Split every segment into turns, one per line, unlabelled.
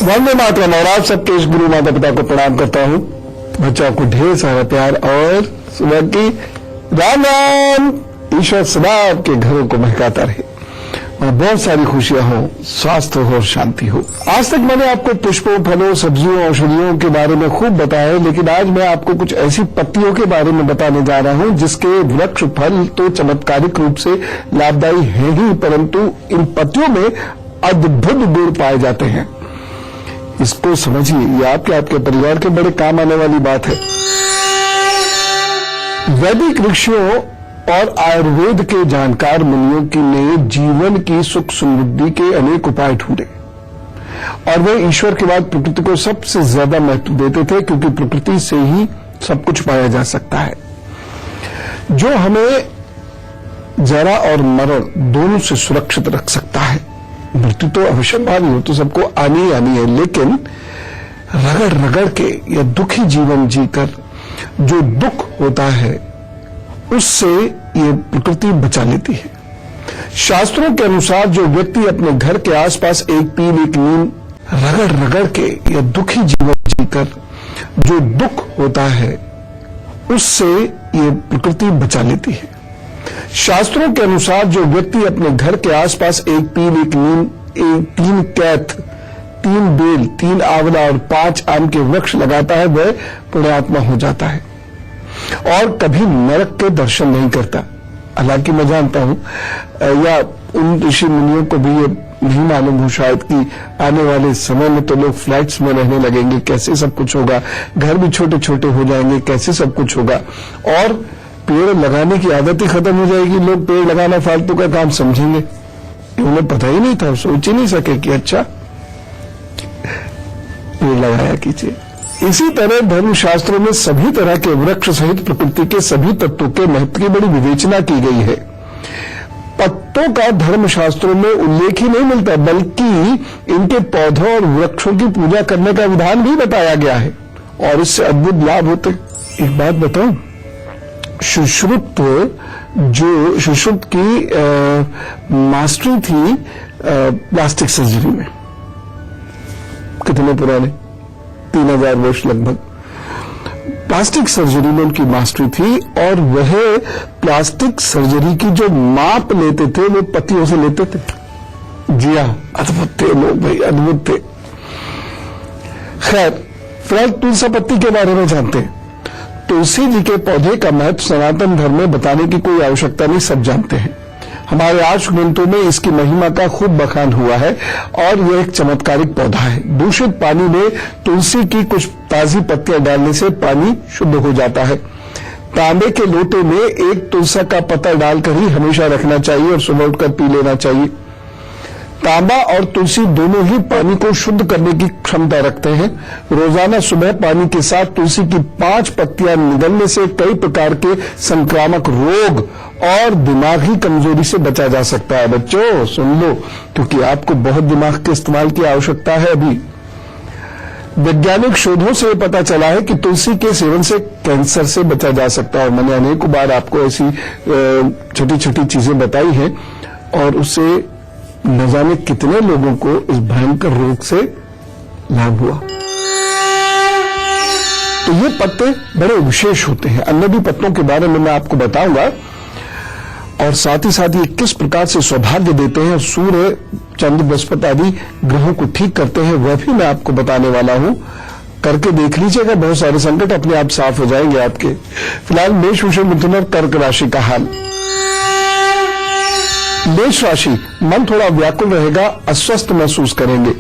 वंदे मातरम। और आप सबके इस गुरु माता पिता को प्रणाम करता हूँ। बच्चों को ढेर सारा प्यार और सुबह की राम राम। ईश्वर सदा आपके घरों को महकाता रहे और बहुत सारी खुशियां हो, स्वास्थ्य हो और शांति हो। आज तक मैंने आपको पुष्पों, फलों, सब्जियों, औषधियों के बारे में खूब बताया, लेकिन आज मैं आपको कुछ ऐसी पत्तियों के बारे में बताने जा रहा हूं जिसके वृक्ष फल तो चमत्कारिक रूप से लाभदायी है ही, परंतु इन पत्तियों में अद्भुत गुण पाए जाते हैं। इसको समझिए, ये आपके परिवार के बड़े काम आने वाली बात है। वैदिक ऋषियों और आयुर्वेद के जानकार मुनियों की ने जीवन की सुख समृद्धि के अनेक उपाय ढूंढे और वे ईश्वर के बाद प्रकृति को सबसे ज्यादा महत्व देते थे, क्योंकि प्रकृति से ही सब कुछ पाया जा सकता है। जो हमें जरा और मरण दोनों से सुरक्षित रख सकता है। मृत्यु तो अवश्यम्भावी हो, तो सबको आनी ही आनी है, लेकिन रगड़ रगड़ के या दुखी जीवन जीकर जो दुख होता है उससे ये प्रकृति बचा लेती है। शास्त्रों के अनुसार जो व्यक्ति अपने घर के आसपास एक पील एक नीम रगड़ रगड़ के या दुखी जीवन जीकर जो दुख होता है उससे ये प्रकृति बचा लेती है। शास्त्रों के अनुसार जो व्यक्ति अपने घर के आसपास एक पील एक नीम, 3 कैथ, 3 बेल, 3 आंवला और 5 आम के वृक्ष लगाता है, वह पुण्यात्मा हो जाता है और कभी नरक के दर्शन नहीं करता। हालांकि मैं जानता हूं या उन ऋषि मुनियों को भी ये नहीं मालूम हो शायद कि आने वाले समय में तो लोग फ्लैट्स में रहने लगेंगे, कैसे सब कुछ होगा, घर भी छोटे छोटे हो जाएंगे, कैसे सब कुछ होगा, और पेड़ लगाने की आदत ही खत्म हो जाएगी। लोग पेड़ लगाना फालतू का काम समझेंगे। उन्हें पता ही नहीं था, सोच ही नहीं सके कि अच्छा पेड़ लगाया कीजिए। इसी तरह धर्मशास्त्रों में सभी तरह के वृक्ष सहित प्रकृति के सभी तत्वों के महत्व की बड़ी विवेचना की गई है। पत्तों का धर्मशास्त्रों में उल्लेख ही नहीं मिलता, बल्कि इनके पौधों और वृक्षों की पूजा करने का विधान भी बताया गया है और इससे अद्भुत लाभ होते। एक बात बताऊं, सुश्रुत की मास्टरी थी प्लास्टिक सर्जरी में। कितने पुराने, 3000 वर्ष लगभग प्लास्टिक सर्जरी में उनकी मास्टरी थी और वह प्लास्टिक सर्जरी की जो माप लेते थे वो पत्तियों से लेते थे। जी हाँ, अद्भुत थे लोग भाई, अद्भुत थे। खैर, फिलहाल तुलसी पत्ती के बारे में जानते हैं। तुलसी जी के पौधे का महत्व सनातन धर्म में बताने की कोई आवश्यकता नहीं, सब जानते हैं। हमारे आर्ष ग्रंथों में इसकी महिमा का खूब बखान हुआ है और यह एक चमत्कारिक पौधा है। दूषित पानी में तुलसी की कुछ ताजी पत्तियां डालने से पानी शुद्ध हो जाता है। तांबे के लोटे में एक तुलसी का पत्ता डालकर ही हमेशा रखना चाहिए और सुबह उठकर पी लेना चाहिए। तांबा और तुलसी दोनों ही पानी को शुद्ध करने की क्षमता रखते हैं। रोजाना सुबह पानी के साथ तुलसी की 5 पत्तियां निगलने से कई प्रकार के संक्रामक रोग और दिमागी कमजोरी से बचा जा सकता है। बच्चों सुन लो, क्योंकि आपको बहुत दिमाग के इस्तेमाल की आवश्यकता है। अभी वैज्ञानिक शोधों से पता चला है कि तुलसी के सेवन से कैंसर से बचा जा सकता है। मैंने अनेक बार आपको ऐसी छोटी छोटी चीजें बताई हैं और उससे न जाने कितने लोगों को इस भयंकर रोग से लाभ हुआ। तो ये पत्ते बड़े विशेष होते हैं। अन्य भी पत्तों के बारे में मैं आपको बताऊंगा और साथ ही साथ ये किस प्रकार से सौभाग्य देते हैं, सूर्य, चंद्र, बृहस्पति आदि ग्रहों को ठीक करते हैं, वह भी मैं आपको बताने वाला हूं। करके देख लीजिएगा, बहुत सारे संकट अपने आप साफ हो जाएंगे आपके। फिलहाल मेष, वृषभ, मिथुन और कर्क राशि का हाल। मेष राशि, मन थोड़ा व्याकुल रहेगा, अस्वस्थ महसूस करेंगे,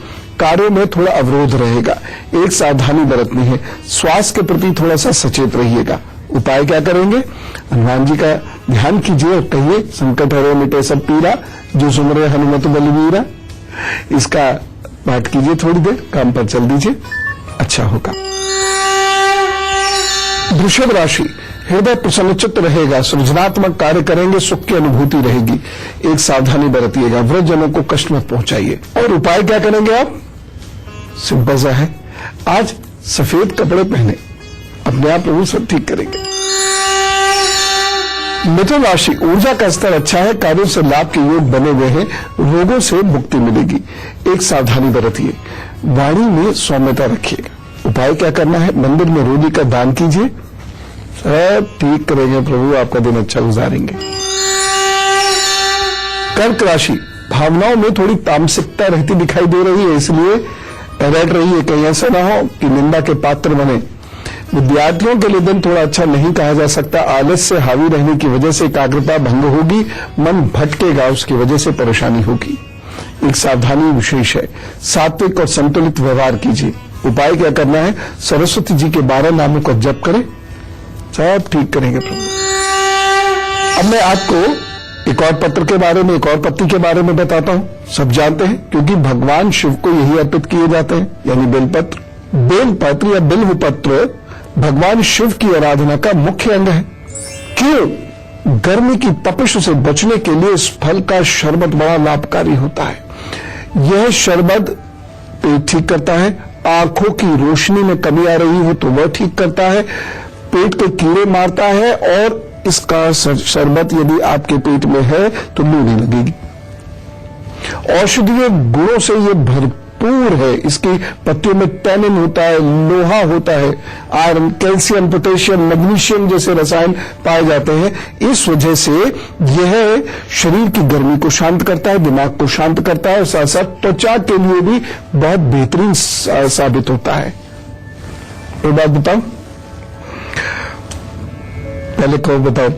कार्यों में थोड़ा अवरोध रहेगा, एक सावधानी बरतनी है, स्वास्थ्य के प्रति थोड़ा सा सचेत रहिएगा। उपाय क्या करेंगे? हनुमान जी का ध्यान कीजिए और कहिए, संकट हरो मिटे सब पीरा, जो सुमरे हनुमत बलवीरा। इसका पाठ कीजिए, थोड़ी देर काम पर चल दीजिए, अच्छा होगा। वृषभ राशि, हृदय प्रसन्नचित्त रहेगा, सृजनात्मक कार्य करेंगे, सुख की अनुभूति रहेगी, एक सावधानी बरतिएगा, वृद्धजनों को कष्ट मत पहुंचाइए। और उपाय क्या करेंगे आप? सिंपल सा है, आज सफेद कपड़े पहने, अपने आप प्रभु सब ठीक करेंगे। मिथुन राशि, ऊर्जा का स्तर अच्छा है, कार्यों से लाभ के योग बने हुए हैं, रोगों से मुक्ति मिलेगी, एक सावधानी बरतिए। वाणी में सौम्यता रखिएगा। उपाय क्या करना है, मंदिर में रोली का दान कीजिए, सब ठीक करेंगे प्रभु, आपका दिन अच्छा गुजारेंगे। कर्क राशि, भावनाओं में थोड़ी तामसिकता रहती दिखाई दे रही है, इसलिए अलर्ट रहिए, कहीं ऐसा ना हो कि निंदा के पात्र बने। विद्यार्थियों के लिए दिन थोड़ा अच्छा नहीं कहा जा सकता। आलस से हावी रहने की वजह से एकाग्रता भंग होगी, मन भटकेगा, उसकी वजह से परेशानी होगी। एक सावधानी विशेष है, सात्विक और संतुलित व्यवहार कीजिए। उपाय क्या करना है, सरस्वती जी के 12 नामों का जप करें, सब ठीक करेंगे प्रभु। अब मैं आपको एक और पत्र के बारे में, एक और पत्ती के बारे में बताता हूं। सब जानते हैं क्योंकि भगवान शिव को यही अर्पित किए जाते हैं, यानी बेलपत्र। बेलपत्र या बिल्व पत्र भगवान शिव की आराधना का मुख्य अंग है। क्यों? गर्मी की तपिश से बचने के लिए इस फल का शरबत बड़ा लाभकारी होता है। यह शरबत पेट ठीक करता है, आंखों की रोशनी में कमी आ रही हो तो वह ठीक करता है, पेट के कीड़े मारता है, और इसका शरबत यदि आपके पेट में है तो लू नहीं लगेगी। औषधीय गुणों से यह भरपूर है। इसकी पत्तियों में टैनिन होता है, लोहा होता है, आयरन, कैल्शियम, पोटेशियम, मैग्नीशियम जैसे रसायन पाए जाते हैं। इस वजह से यह शरीर की गर्मी को शांत करता है, दिमाग को शांत करता है, और साथ साथ त्वचा के लिए भी बहुत बेहतरीन साबित होता है। एक बात बताऊं, पहले कौन बताओ,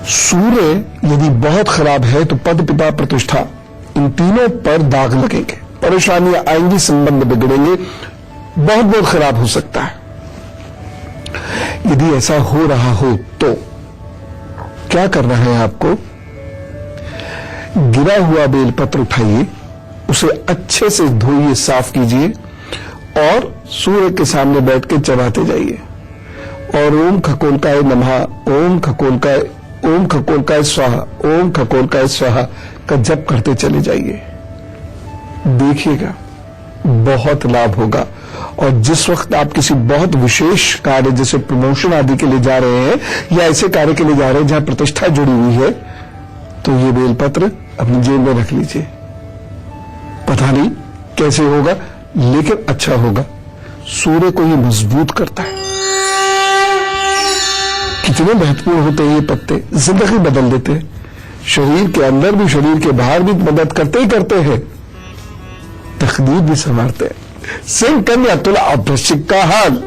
सूर्य यदि बहुत खराब है तो पद, पिता, प्रतिष्ठा, इन तीनों पर दाग लगेंगे, परेशानियां आएंगी, संबंध बिगड़ेंगे, बहुत बहुत खराब हो सकता है। यदि ऐसा हो रहा हो तो क्या करना है आपको, गिरा हुआ बेलपत्र उठाइए, उसे अच्छे से धोइए, साफ कीजिए, और सूर्य के सामने बैठ के चबाते जाइए, और ओम खकोलकाय नमः, ओम खकोलकाय, ओम खकोलकाय स्वाहा, ओम खकोलकाय स्वाहा का जप करते चले जाइए। देखिएगा बहुत लाभ होगा। और जिस वक्त आप किसी बहुत विशेष कार्य जैसे प्रमोशन आदि के लिए जा रहे हैं, या ऐसे कार्य के लिए जा रहे हैं जहां प्रतिष्ठा जुड़ी हुई है, तो ये बेलपत्र अपनी जेब में रख लीजिए। पता नहीं कैसे होगा, लेकिन अच्छा होगा। सूर्य को ये मजबूत करता है। कितने महत्वपूर्ण होते हैं ये पत्ते, जिंदगी बदल देते हैं। शरीर के अंदर भी, शरीर के बाहर भी मदद करते ही करते हैं, तकदीर भी संवारते हैं। सिंह, कन्या, तुला और वृश्चिक का हाल।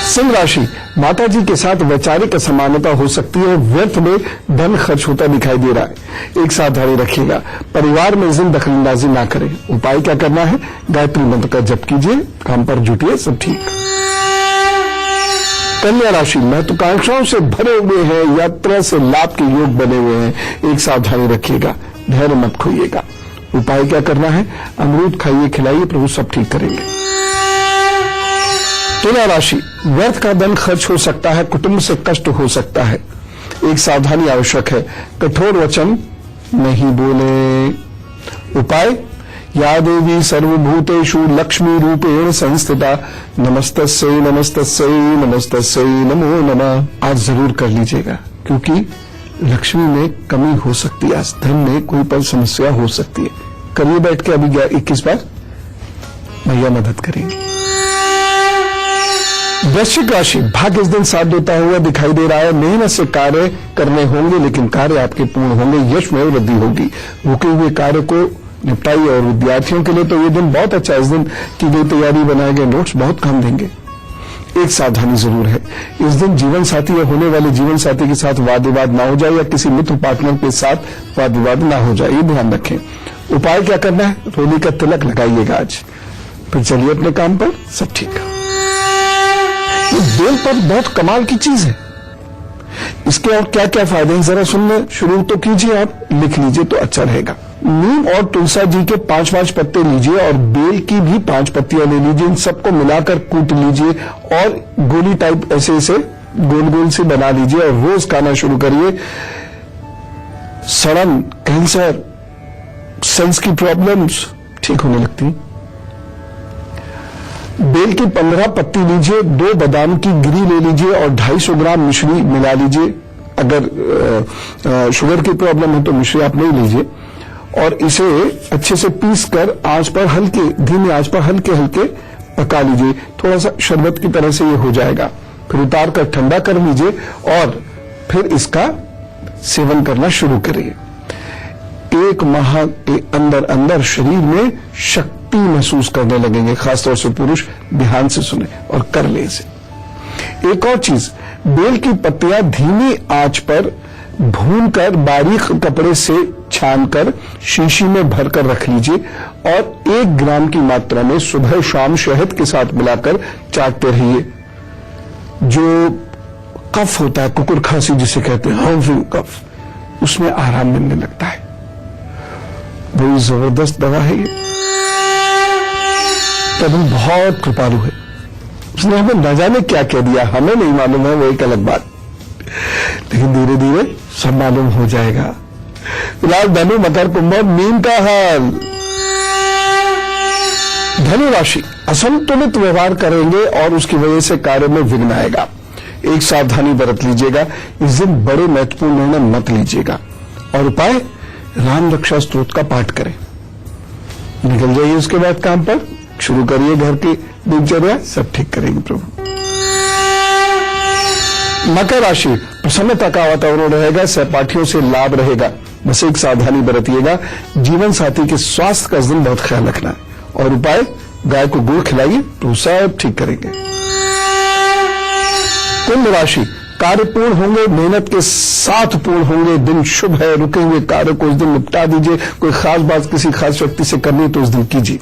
सिंह राशि, माता जी के साथ वैचारिक असमानता हो सकती है, व्यर्थ में धन खर्च होता दिखाई दे रहा है। एक सावधानी रखिएगा, परिवार में जिन दखलंदाजी ना करें। उपाय क्या करना है, गायत्री मंत्र का जप कीजिए, काम पर जुटिए, सब ठीक। कन्या राशि, महत्वाकांक्षाओं से भरे हुए हैं, यात्रा से लाभ के योग बने हुए हैं। एक सावधानी रखिएगा, धैर्य मत खोइएगा। उपाय क्या करना है, अमरूद खाइए, खिलाइए, प्रभु सब ठीक करेंगे। तुला राशि, व्यर्थ का धन खर्च हो सकता है, कुटुंब से कष्ट हो सकता है। एक सावधानी आवश्यक है, कठोर वचन नहीं बोले। उपाय, या देवी सर्वभूतेषु लक्ष्मी रूपेण संस्थिता, नमस्तस्यै नमस्तस्यै नमस्तस्यै नमो नमः। आज जरूर कर लीजिएगा, क्योंकि लक्ष्मी में कमी हो सकती है, धन में कोई पर समस्या हो सकती है। करिए बैठ के अभी 21 बार, भैया मदद करेंगे। वृश्चिक राशि, भाग्य इस दिन साथ देता हुआ दिखाई दे रहा है। मेहनत से कार्य करने होंगे, लेकिन कार्य आपके पूर्ण होंगे, यश में वृद्धि होगी। रुके हुए कार्य को निपटाइए। और विद्यार्थियों के लिए तो ये दिन बहुत अच्छा है। इस दिन की गई तैयारी, बनाए गए नोट्स बहुत काम देंगे। एक सावधानी जरूर है, इस दिन जीवन साथी या होने वाले जीवन साथी के साथ वाद विवाद ना हो जाए, या किसी मित्र पार्टनर के साथ वाद विवाद ना हो जाए, ये ध्यान रखें। उपाय क्या करना है, रोली का तिलक लगाइएगा आज। फिर चलिए अपने काम पर, सब ठीक। ये बेलपत्र बहुत कमाल की चीज है। इसके और क्या क्या फायदे हैं जरा सुनना शुरू तो कीजिए, आप लिख लीजिए तो अच्छा रहेगा। नीम और तुलसा जी के 5-5 पत्ते लीजिए, और बेल की भी 5 पत्तियां ले लीजिए। इन सबको मिलाकर कूट लीजिए, और गोली टाइप ऐसे ऐसे गोल गोल से बना लीजिए, और रोज खाना शुरू करिए। सड़न, कैंसर, सेंस की प्रॉब्लम्स ठीक होने लगती। बेल की 15 पत्ती लीजिए, 2 बादाम की गिरी ले लीजिए, और 250 ग्राम मिश्री मिला लीजिए। अगर शुगर की प्रॉब्लम है तो मिश्री आप नहीं लीजिए। और इसे अच्छे से पीस कर आंच पर हल्के, धीमी आंच पर हल्के हल्के पका लीजिए। थोड़ा सा शरबत की तरह से ये हो जाएगा। फिर उतार कर ठंडा कर लीजिए और फिर इसका सेवन करना शुरू करिए। 1 माह के अंदर अंदर शरीर में शक्ति महसूस करने लगेंगे। खासतौर से पुरुष ध्यान से सुने और कर ले इसे। एक और चीज, बेल की पत्तियां धीमी आंच पर भूनकर बारीक कपड़े से छानकर शीशी में भरकर रख लीजिए और 1 ग्राम की मात्रा में सुबह शाम शहद के साथ मिलाकर चाटते रहिए। जो कफ होता है, कुकुर खांसी जिसे कहते हैं, हर्निंग कफ, उसमें आराम मिलने लगता है। बड़ी जबरदस्त दवा है ये। तभी बहुत कृपालु है, उसने हमें न जाने क्या कह दिया, हमें नहीं मालूम है, वो एक अलग बात, लेकिन धीरे धीरे सब मालूम हो जाएगा। फिलहाल धनु, मकर, कुंभ, मीन का हाल। धनु राशि असंतुलित व्यवहार करेंगे और उसकी वजह से कार्य में विघ्न आएगा। एक सावधानी बरत लीजिएगा, इस दिन बड़े महत्वपूर्ण निर्णय मत लीजिएगा। और उपाय, राम रक्षा स्तोत्र का पाठ करें। निकल जाइए उसके बाद काम पर, शुरू करिए घर की दिनचर्या, सब ठीक करेंगे प्रभु। मकर राशि, प्रसन्नता का वातावरण रहेगा, सहपाठियों से लाभ रहेगा। बस एक सावधानी बरतिएगा, जीवन साथी के स्वास्थ्य का इस दिन बहुत ख्याल रखना है। और उपाय, गाय को गुड़ खिलाइए तो सब ठीक करेंगे। कुंभ राशि, कार्य पूर्ण होंगे, मेहनत के साथ पूर्ण होंगे, दिन शुभ है, रुकेंगे कार्य को इस दिन निपटा दीजिए। कोई खास बात किसी खास व्यक्ति से करनी है तो इस दिन कीजिए।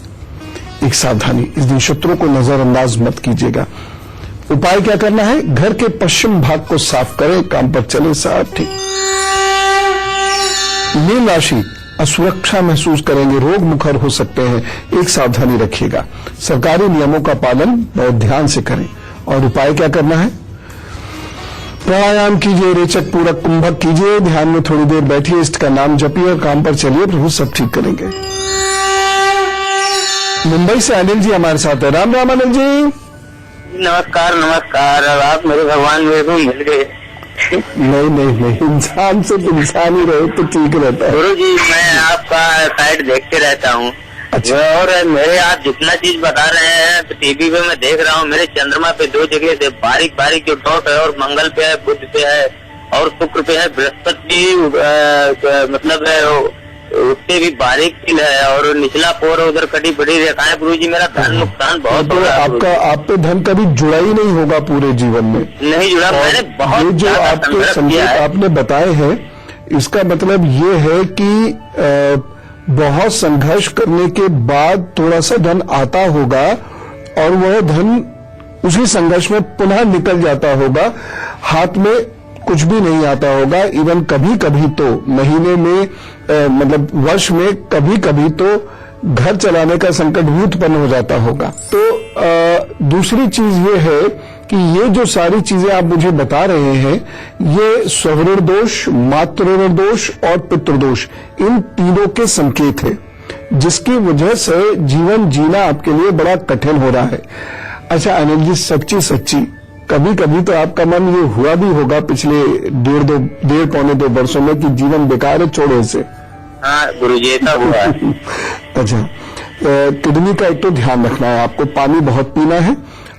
एक सावधानी, इस दिन शत्रुओं को नजरअंदाज मत कीजिएगा। उपाय क्या करना है, घर के पश्चिम भाग को साफ करें, काम पर चले, साफ ठीक। मीन राशि, असुरक्षा महसूस करेंगे, रोग मुखर हो सकते हैं, एक सावधानी रखिएगा। सरकारी नियमों का पालन बहुत ध्यान से करें। और उपाय क्या करना है, प्राणायाम कीजिए, रेचक पूरक कुंभक कीजिए, ध्यान में थोड़ी देर बैठिए, इष्ट का नाम जपिए और काम पर चलिए, प्रभु सब ठीक करेंगे। मुंबई से अनिल जी हमारे साथ है। राम राम अनिल जी।
नमस्कार नमस्कार। आप मेरे भगवान मेरे को मिल गए।
नहीं, इंसान से इंसान ही रहे तो ठीक रहता है।
गुरु जी, मैं आपका साइट देखते रहता हूँ। अच्छा। और मेरे आप जितना चीज बता रहे हैं तो टीवी पे मैं देख रहा हूँ, मेरे चंद्रमा पे 2 जगह से बारीक बारीक जो डॉट है, और मंगल पे है, बुध पे है और शुक्र पे है, बृहस्पति मतलब उससे भी बारीक तिल है, और निचला पोर उधर कटी बड़ी रेखाएं। गुरु जी, मेरा धन नुकसान बहुत हो रहा है।
आपका आप पे धन कभी जुड़ा ही नहीं होगा पूरे जीवन में,
नहीं जुड़ा। मैंने बहुत
जो आपके संकेत आपने बताए हैं, इसका मतलब ये है कि बहुत संघर्ष करने के बाद थोड़ा सा धन आता होगा और वह धन उसी संघर्ष में पुनः निकल जाता होगा, हाथ में कुछ भी नहीं आता होगा। इवन कभी कभी तो महीने में मतलब वर्ष में कभी कभी तो घर चलाने का संकट भी उत्पन्न हो जाता होगा। तो दूसरी चीज ये है कि ये जो सारी चीजें आप मुझे बता रहे हैं, ये स्वऋण दोष, मातृऋण दोष और पितृदोष, इन तीनों के संकेत है, जिसकी वजह से जीवन जीना आपके लिए बड़ा कठिन हो रहा है। अच्छा अनिल जी, सच्ची कभी कभी तो आपका मन ये हुआ भी होगा पिछले 1.5-2 वर्षों में कि जीवन बेकार है, छोड़ो इसे।
हाँ गुरुजी, ऐसा हुआ है।
अच्छा, किडनी का एक तो ध्यान रखना है आपको, पानी बहुत पीना है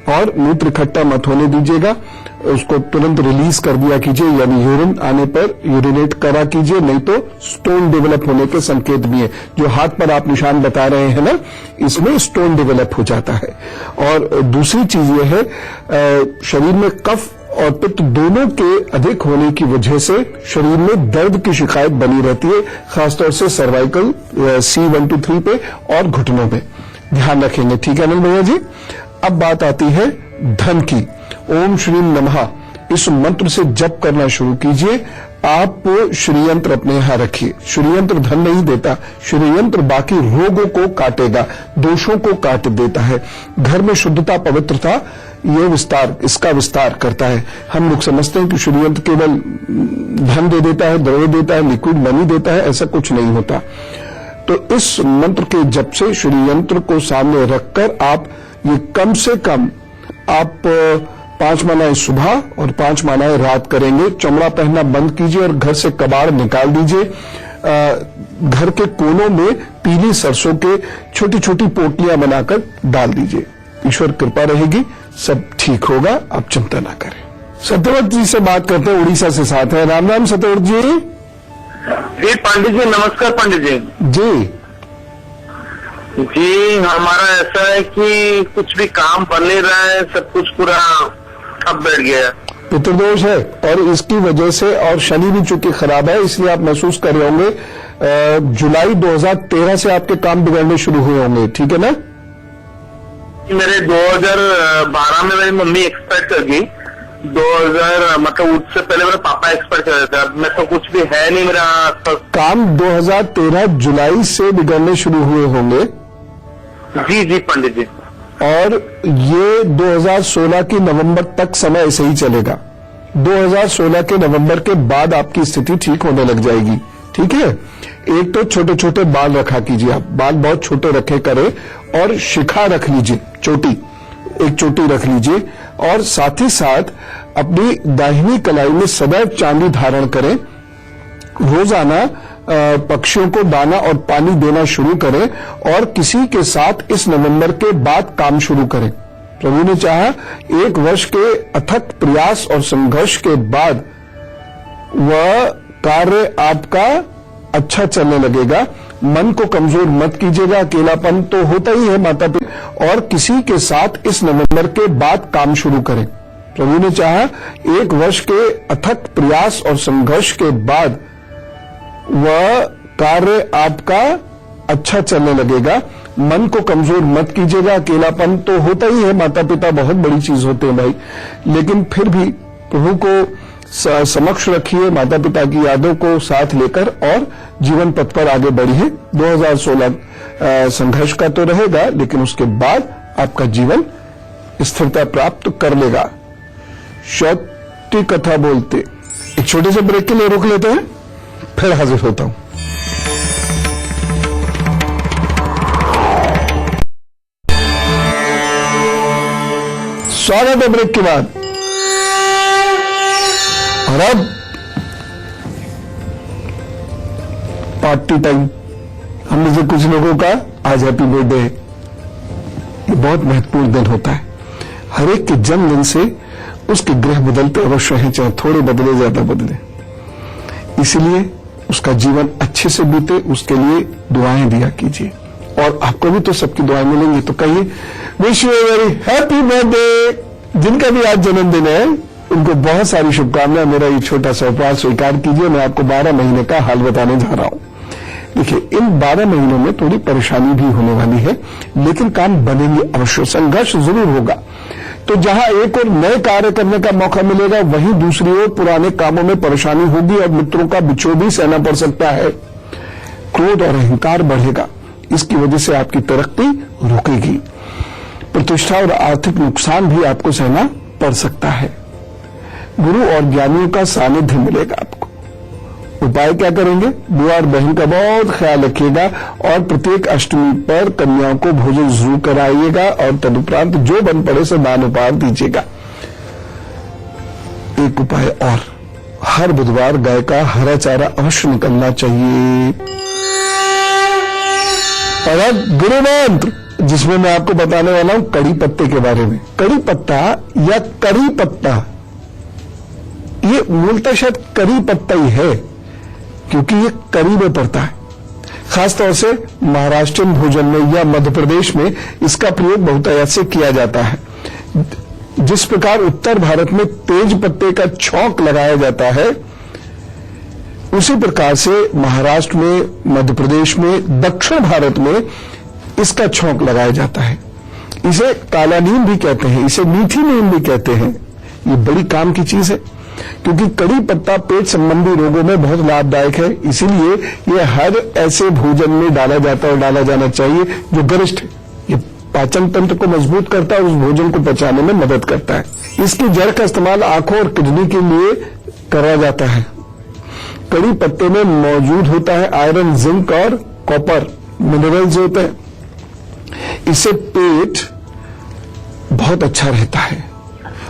और मूत्र इकट्ठा मत होने दीजिएगा, उसको तुरंत रिलीज कर दिया कीजिए, यानी यूरिन आने पर यूरिनेट करा कीजिए, नहीं तो स्टोन डेवलप होने के संकेत भी है। जो हाथ पर आप निशान बता रहे हैं ना, इसमें स्टोन डेवलप हो जाता है। और दूसरी चीज ये है, शरीर में कफ और पित्त दोनों के अधिक होने की वजह से शरीर में दर्द की शिकायत बनी रहती है, खासतौर से सर्वाइकल C1-3 पे और घुटनों में। ध्यान रखेंगे, ठीक है अनिल भैया जी। अब बात आती है धन की। ओम श्रीम नमः, इस मंत्र से जप करना शुरू कीजिए। आप श्रीयंत्र अपने यहां रखिए। श्रीयंत्र धन नहीं देता, श्रीयंत्र बाकी रोगों को काटेगा, दोषों को काट देता है। घर में शुद्धता, पवित्रता, ये इसका विस्तार करता है। हम लोग समझते हैं कि श्रीयंत्र केवल धन दे देता है, द्रव्य देता है, लिक्विड मनी देता है, ऐसा कुछ नहीं होता। तो इस मंत्र के जप से श्रीयंत्र को सामने रखकर आप ये कम से कम आप 5 मालाएं सुबह और 5 मालाएं रात करेंगे। चमड़ा पहनना बंद कीजिए और घर से कबाड़ निकाल दीजिए। घर के कोनों में पीली सरसों के छोटी छोटी पोटलियां बनाकर डाल दीजिए। ईश्वर कृपा रहेगी, सब ठीक होगा, आप चिंता ना करें। सत्यव्रत जी से बात करते हैं, उड़ीसा से साथ है। राम राम सत्यव्रत जी।
जी पंडित जी नमस्कार। पंडित जी जी हमारा ऐसा है कि कुछ भी काम बन नहीं रहा है, सब कुछ पूरा अब बैठ गया है।
पितृदोष है और इसकी वजह से, और शनि भी चूंकि खराब है, इसलिए आप महसूस कर रहे होंगे। जुलाई 2013 से आपके काम बिगड़ने शुरू हुए होंगे, ठीक है ना?
मेरे 2012 में मेरी मम्मी एक्सपायर कर गई। 2000 मतलब उससे पहले मेरे पापा एक्सपायर कर रहे थे। अब मैं तो कुछ भी है नहीं मेरा आसपास।
काम 2013 जुलाई से बिगड़ने शुरू हुए होंगे।
जी जी पंडित जी।
और ये 2016 की नवंबर तक समय ऐसे ही चलेगा। 2016 के नवंबर के बाद आपकी स्थिति ठीक होने लग जाएगी, ठीक है? एक तो छोटे छोटे बाल रखा कीजिए, आप बाल बहुत छोटे रखे करें, और शिखा रख लीजिए, चोटी, एक चोटी रख लीजिए, और साथ ही साथ अपनी दाहिनी कलाई में सदैव चांदी धारण करें। रोजाना पक्षियों को दाना और पानी देना शुरू करें, और किसी के साथ इस नवंबर के बाद काम शुरू करें। प्रभु ने चाहा 1 वर्ष के अथक प्रयास और संघर्ष के बाद वह कार्य आपका अच्छा चलने लगेगा। मन को कमजोर मत कीजिएगा, अकेलापन तो होता ही है माता पिता, और किसी के साथ इस नवंबर के बाद काम शुरू करें। प्रभु ने चाहा 1 वर्ष के अथक प्रयास और संघर्ष के बाद वह कार्य आपका अच्छा चलने लगेगा। मन को कमजोर मत कीजिएगा, अकेलापन तो होता ही है, माता पिता बहुत बड़ी चीज होते हैं भाई, लेकिन फिर भी प्रभु को समक्ष रखिए, माता पिता की यादों को साथ लेकर, और जीवन पथ पर आगे बढ़िए। 2016 संघर्ष का तो रहेगा, लेकिन उसके बाद आपका जीवन स्थिरता प्राप्त कर लेगा। शौती कथा बोलते एक छोटे से ब्रेक के लिए रोक लेते हैं, फिर हाजिर होता हूं। स्वागत है ब्रेक के बाद। और अब पार्टी टाइम। हम में से कुछ लोगों का आज हैप्पी बर्थडे है। ये बहुत महत्वपूर्ण दिन होता है। हर एक के जन्मदिन से उसके ग्रह बदलते अवश्य हैं, चाहे थोड़े बदले ज्यादा बदले, इसलिए उसका जीवन अच्छे से बीते, उसके लिए दुआएं दिया कीजिए। और आपको भी तो सबकी दुआएं मिलेंगी, तो कहिए wish you very happy birthday. जिनका भी आज जन्मदिन है उनको बहुत सारी शुभकामनाएं। मेरा ये छोटा सा उपहार स्वीकार कीजिए। मैं आपको 12 महीने का हाल बताने जा रहा हूं। देखिए, इन 12 महीनों में थोड़ी परेशानी भी होने वाली है, लेकिन काम बनेंगे अवश्य, संघर्ष जरूर होगा। तो जहां एक और नए कार्य करने का मौका मिलेगा, वहीं दूसरी ओर पुराने कामों में परेशानी होगी और मित्रों का बिछोह भी सहना पड़ सकता है। क्रोध और अहंकार बढ़ेगा, इसकी वजह से आपकी तरक्की रुकेगी। प्रतिष्ठा और आर्थिक नुकसान भी आपको सहना पड़ सकता है। गुरु और ज्ञानियों का सानिध्य मिलेगा आपको। उपाय क्या करेंगे? बुआ और बहन का बहुत ख्याल रखिएगा, और प्रत्येक अष्टमी पर कन्याओं को भोजन जरूर कराइएगा, और तदुपरांत जो बन पड़े से दान उपहार दीजिएगा। एक उपाय और, हर बुधवार गाय का हरा चारा अवश्य निकलना चाहिए। और अब गुरु मंत्र, जिसमें मैं आपको बताने वाला हूं कड़ी पत्ते के बारे में। कड़ी पत्ता या कड़ी पत्ता, ये मूलतः शायद करी पत्ता ही है, क्योंकि ये करी में पड़ता है। खासतौर से महाराष्ट्रियन भोजन में या मध्य प्रदेश में इसका प्रयोग बहुतायत से किया जाता है। जिस प्रकार उत्तर भारत में तेज पत्ते का छौंक लगाया जाता है, उसी प्रकार से महाराष्ट्र में, मध्य प्रदेश में, दक्षिण भारत में इसका छौंक लगाया जाता है। इसे काला नीम भी कहते हैं, इसे मीठी नीम भी कहते हैं। ये बड़ी काम की चीज है, क्योंकि कड़ी पत्ता पेट संबंधी रोगों में बहुत लाभदायक है। इसीलिए ये हर ऐसे भोजन में डाला जाता है और डाला जाना चाहिए जो गरिष्ठ है। ये पाचन तंत्र को मजबूत करता है, उस भोजन को पचाने में मदद करता है। इसकी जड़ का इस्तेमाल आंखों और किडनी के लिए करा जाता है। कड़ी पत्ते में मौजूद होता है आयरन, जिंक और कॉपर मिनरल्स होते हैं। इससे पेट बहुत अच्छा रहता है।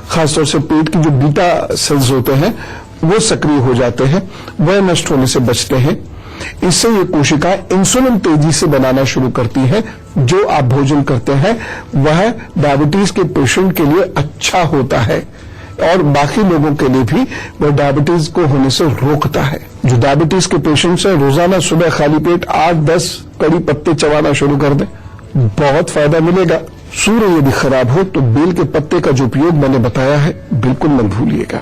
खासतौर से पेट की जो बीटा सेल्स होते हैं वो सक्रिय हो जाते हैं, वह नष्ट होने से बचते हैं। इससे ये कोशिकाएं इंसुलिन तेजी से बनाना शुरू करती हैं। जो आप भोजन करते हैं वह डायबिटीज के पेशेंट के लिए अच्छा होता है और बाकी लोगों के लिए भी वह डायबिटीज को होने से रोकता है। जो डायबिटीज के पेशेंट्स हैं रोजाना सुबह खाली पेट 8-10 कड़ी पत्ते चबाना शुरू कर दें, बहुत फायदा मिलेगा। सूर्य यदि खराब हो तो बेल के पत्ते का जो उपयोग मैंने बताया है बिल्कुल मत भूलिएगा।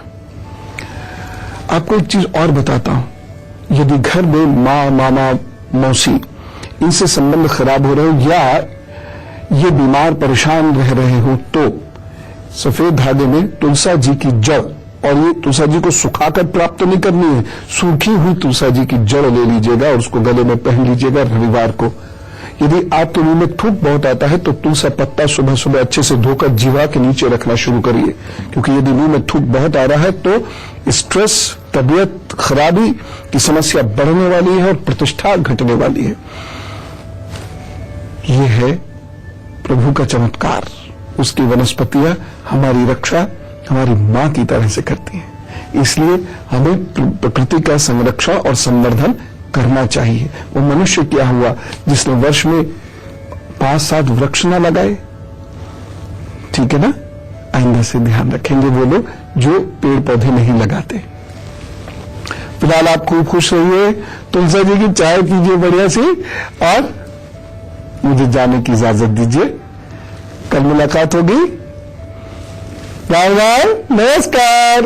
आपको एक चीज और बताता हूं, यदि घर में माँ, मामा, मौसी इनसे संबंध खराब हो रहे हो या ये बीमार परेशान रह रहे हो तो सफेद धागे में तुलसा जी की जड़, और ये तुलसा जी को सुखाकर प्राप्त नहीं करनी है, सूखी हुई तुलसा जी की जड़ ले लीजिएगा और उसको गले में पहन लीजिएगा रविवार को। यदि आपके मुंह में थूक बहुत आता है तो तुलसा पत्ता सुबह सुबह अच्छे से धोकर जीवा के नीचे रखना शुरू करिए, क्योंकि यदि मुंह में थूक बहुत आ रहा है तो स्ट्रेस, तबीयत खराबी की समस्या बढ़ने वाली है और प्रतिष्ठा घटने वाली है। यह है प्रभु का चमत्कार। उसकी वनस्पतियां हमारी रक्षा हमारी मां की तरह से करती हैं, इसलिए हमें प्रकृति का संरक्षण और संवर्धन करना चाहिए। वो मनुष्य क्या हुआ जिसने वर्ष में 5-7 वृक्ष न लगाए? ठीक है ना? आइंदा से ध्यान रखेंगे वो लोग जो पेड़ पौधे नहीं लगाते। फिलहाल आप खूब खुश रहिए, तुलसा जी की चाय पीजिए बढ़िया सी, और मुझे जाने की इजाजत दीजिए। कल मुलाकात होगी। बाय बाय, नमस्कार।